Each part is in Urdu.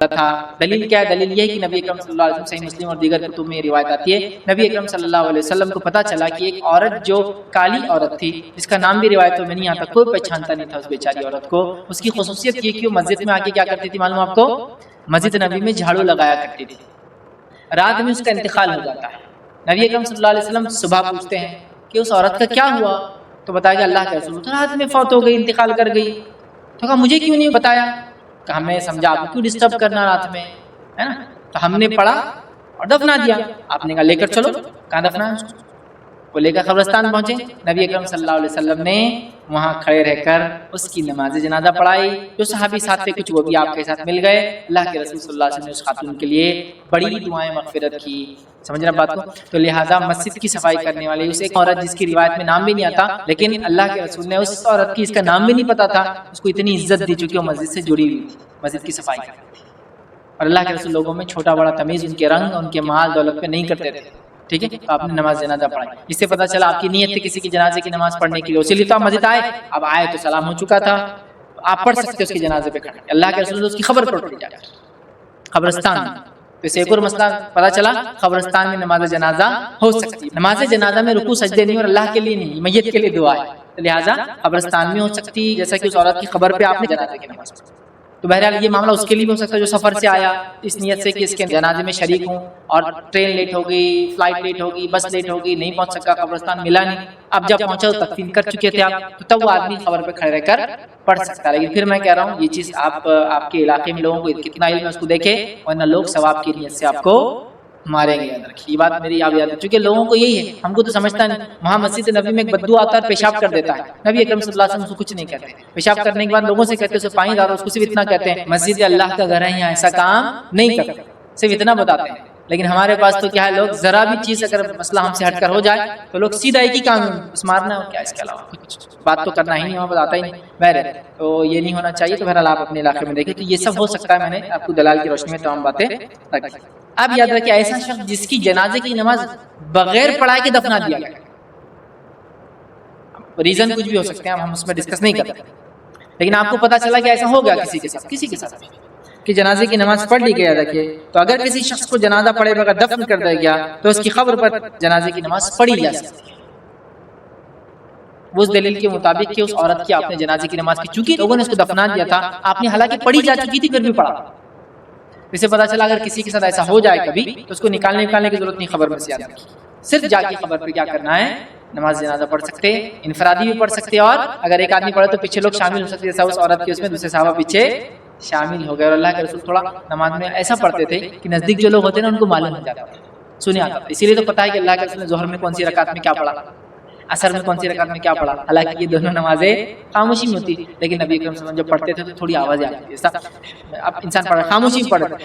تھا۔ دلیل کیا ہے؟ دلیل یہ ہے کہ نبی اکرم صلی اللہ علیہ وسلم، صحیح مسلم اور دیگر کتب میں روایت آتی ہے، نبی اکرم صلی اللہ علیہ وسلم کو پتہ چلا کہ ایک عورت جو کالی عورت تھی، جس کا نام بھی روایتوں میں نہیں آتا، کوئی پہچانتا نہیں تھا اس بیچاری عورت کو، اس کی خصوصیت یہ کہ وہ مسجد میں آ کے کیا کرتی تھی معلوم آپ کو؟ مسجد نبی میں جھاڑو لگایا کرتی تھی۔ رات میں اس کا انتقال ہو جاتا ہے، نبی اکرم صلی اللہ علیہ وسلم صبح پوچھتے ہیں کہ اس عورت کا کیا ہوا، تو بتایا کہ اللہ کے رسول تو رات میں فوت ہو گئی، انتقال کر گئی۔ تو کہا مجھے کیوں نہیں بتایا؟ کہ ہمیں سمجھا آپ کو کیوں ڈسٹرب کرنا رات میں، ہے نا؟ تو ہم نے پڑھا اور دفنا دیا۔ آپ نے کہا لے کر چلو، کہاں دفنا؟ وہ لے کر قبرستان پہنچے، نبی اکرم صلی اللہ علیہ وسلم نے وہاں کھڑے رہ کر اس کی نماز جنازہ پڑھائی۔ جو صحابی ساتھ تھے کچھ وہ بھی آپ کے ساتھ مل گئے۔ اللہ کے رسول صلی اللہ علیہ وسلم نے اس خاتون کے لیے بڑی دعائیں مغفرت کی۔ سمجھ رہے بات کو؟ تو لہٰذا مسجد کی صفائی کرنے والی اس ایک عورت جس کی روایت میں نام بھی نہیں آتا، لیکن اللہ کے رسول نے اس عورت کی، اس کا نام بھی نہیں پتا تھا، اس کو اتنی عزت دی چونکہ وہ مسجد سے جڑی ہوئی تھی، مسجد کی صفائی کرتی تھی۔ اور اللہ کے رسول لوگوں میں چھوٹا بڑا تمیز ان کے رنگ، ان کے مال دولت پہ نہیں کرتے تھے، ٹھیک ہے؟ تو آپ نے نماز جنازہ پڑھائی، اس سے پتہ چلا آپ کی نیت تھی کسی کی جنازے کی نماز پڑھنے کے لیے، اسی لیے تو آپ مسجد آئے۔ اب آئے تو سلام ہو چکا تھا، آپ پڑھ سکتے اس کے جنازے پہ کھڑے۔ اللہ کے رسول نے اس کی خبر پڑھ لی جا کر قبرستان میں۔ تو اسے ایک اور مسئلہ پتہ چلا، قبرستان میں نماز جنازہ ہو سکتی ہے۔ نماز جنازہ میں رکوع سجدے نہیں، اور اللہ کے لیے نہیں، میت کے لیے دعا ہے، لہٰذا قبرستان میں ہو سکتی، جیسا کہ اس عورت کی خبر پہ آپ نے جنازے کی نماز پڑھی۔ تو بہرحال یہ معاملہ اس کے لیے بھی ہو سکتا ہے جو سفر سے آیا اس نیت سے کہ اس کے جنازے میں شریک ہوں، اور ٹرین لیٹ ہو گئی، فلائٹ لیٹ ہو گئی، بس لیٹ ہو گئی، نہیں پہنچ سکا، قبرستان ملا نہیں، اب جب پہنچا تو تدفین کر چکے تھے آپ، تو تب وہ آدمی خبر پہ کھڑے رہ کر پڑھ سکتا ہے۔ لیکن پھر میں کہہ رہا ہوں یہ چیز آپ کے علاقے میں لوگوں کو کتنا علم ہے اس کو دیکھے، ورنہ لوگ ثواب کی نیت سے آپ کو ماریں گے۔ یاد رکھیے یہ بات میری آپ یاد ہے، چونکہ لوگوں کو یہی ہے، ہم کو تو سمجھتا نہیں، وہاں مسجد نبی میں ایک بدو آتا ہے پیشاب کر دیتا ہے، نبی اکرم صلی اللہ علیہ وسلم اس کو کچھ نہیں کہتے، پیشاب کرنے کے بعد لوگوں سے کہتے ہیں اسے پانی ڈالو، اس کو صرف اتنا کہتے ہیں مسجد اللہ کا گھر ہے، یہاں ایسا کام نہیں کرتے، صرف اتنا بتاتے ہیں۔ لیکن ہمارے پاس تو کیا ہے، لوگ ذرا بھی چیز اگر مسئلہ ہم سے ہٹ کر ہو جائے تو لوگ سیدھا ایک ہی کام اس مارنا، کیا اس کے علاوہ کچھ بات تو کرنا ہی نہیں، وہاں بتاتا ہی نہیں۔ بہرحال تو یہ نہیں ہونا چاہیے۔ تو بہرحال آپ اپنے علاقے میں دیکھیں تو یہ سب ہو سکتا ہے، میں نے آپ کو دلال کی روشنی میں تمام باتیں رکھی۔ اب یاد رکھیں ایسا شخص جس کی جنازے کی نماز بغیر پڑھائے کے دفنا دیا گیا، ریزن کچھ بھی ہو سکتے ہیں، ہم اس میں ڈسکس نہیں کرتے، لیکن آپ کو پتا چلا کہ ایسا ہو گیا کسی کے ساتھ کہ جنازے کی نماز پڑھ لی گئی۔ یاد رکھیے تو اگر کسی شخص کو جنازہ پڑھے بغیر دفن کر دیا گیا تو اس کی قبر پر جنازے کی نماز پڑھی جا سکتی ہے، وہ اس دلیل کے مطابق کہ اس عورت کی آپ نے جنازے کی نماز کی، چونکہ لوگوں نے اس کو دفنا دیا تھا، آپ نے حالانکہ پڑھی جا چکی تھی پھر بھی پڑھا۔ اسے پتا چلا اگر کسی کے ساتھ ایسا ہو جائے کبھی تو اس کو نکالنے کی ضرورت نہیں، خبر میں سے یاد رکھیے، صرف جا کے خبر پہ کیا کرنا ہے، نماز جنازہ پڑھ سکتے، انفرادی بھی پڑھ سکتے، اور اگر ایک آدمی پڑھے تو پیچھے لوگ شامل ہو سکتے، جیسا اس عورت کے اس میں دوسرے صحابہ پیچھے شامل ہو گئے۔ اور اللہ کے رسول تھوڑا نماز میں ایسا پڑھتے تھے کہ نزدیک جو لوگ ہوتے ہیں نا ان کو معلوم ہو جاتا تھا، سنے آتا تھا، اسی لیے تو پتا ہے کہ اللہ کے رسول نے ظہر میں کون سی رکعت میں کیا پڑھا، عصر میں کون سی رکعت میں کیا پڑھا، حالانکہ یہ دونوں نمازیں خاموشی میں ہوتی، لیکن نبی اکرم صلی اللہ علیہ وسلم جب پڑھتے تھے تو تھوڑی آواز آتی تھی، ایسا اب انسان پڑھ خاموشی میں پڑھتا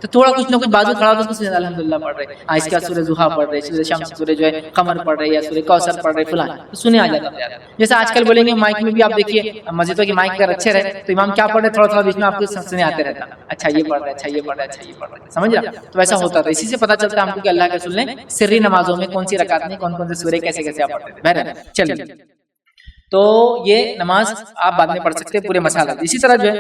تو تھوڑا کچھ نہ کچھ بازو کھڑا ہوتا ہے، الحمدللہ پڑھ رہے، اس کا سورہ ضحیٰ پڑھ رہے، سورہ شمس، سورہ جو ہے قمر پڑھ رہے، یا سورہ کوثر پڑھ رہے، فلاں تو سنے آ جاتا ہے۔ جیسے آج کل بولیں گے مائک میں بھی آپ دیکھیے مسجدوں کے مائک اگر اچھے رہے تو امام کیا پڑھ رہے تھوڑا تھوڑا بیچ میں آپ کو سنے آتے رہتا، اچھا یہ پڑھ رہے، اچھا یہ پڑھ رہے، اچھا یہ پڑھ رہے، سمجھ رہا؟ تو ایسا ہوتا تھا، اسی سے پتہ چلتا ہے ہم کو کہ اللہ کے رسول نے سری نمازوں میں کون سی رکعت میں کون کون سے سورے کیسے کیسے آپ پڑھتے تھے۔ بہرحال چلیے، تو یہ نماز آپ بعد میں پڑھ سکتے، پورے مسائل۔ اسی طرح جو ہے